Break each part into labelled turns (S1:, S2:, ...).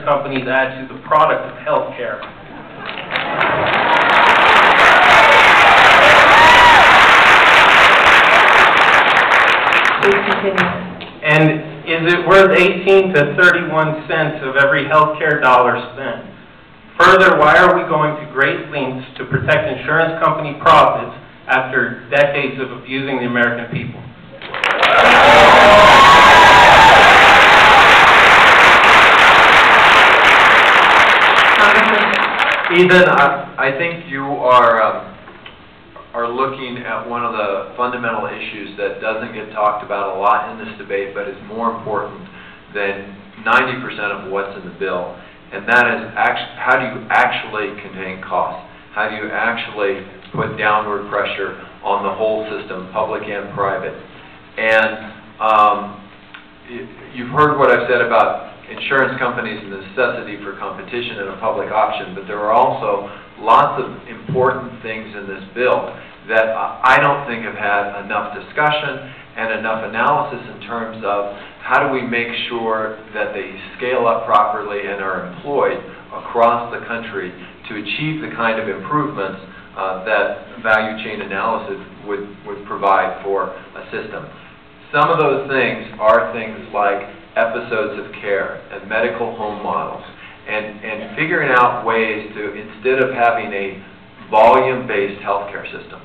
S1: companies add to the product of healthcare. And is it worth 18 to 31 cents of every healthcare dollar spent? Further, why are we going to great lengths to protect insurance company profits after decades of abusing the American people?
S2: Ethan, I think you are looking at one of the fundamental issues that doesn't get talked about a lot in this debate, but is more important than 90% of what's in the bill, and that is how do you actually contain costs? How do you actually put downward pressure on the whole system, public and private? And you've heard what I've said about insurance companies and the necessity for competition in a public option, but there are also lots of important things in this bill that I don't think have had enough discussion and enough analysis in terms of how do we make sure that they scale up properly and are employed across the country to achieve the kind of improvements that value chain analysis would provide for a system. Some of those things are things like episodes of care and medical home models, and figuring out ways to, instead of having a volume-based healthcare system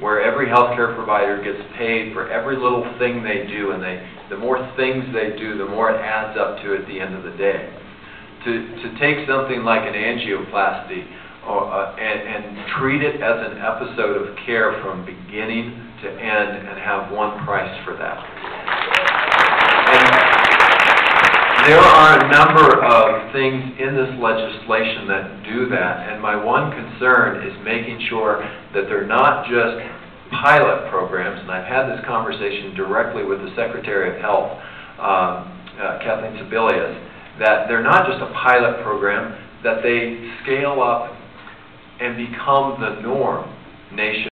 S2: where every healthcare provider gets paid for every little thing they do, and the more things they do, the more it adds up to at the end of the day. To take something like an angioplasty and treat it as an episode of care from beginning to end and have one price for that. There are a number of things in this legislation that do that, and my one concern is making sure that they're not just pilot programs, and I've had this conversation directly with the Secretary of Health, Kathleen Sebelius, that they're not just a pilot program, that they scale up and become the norm nationwide.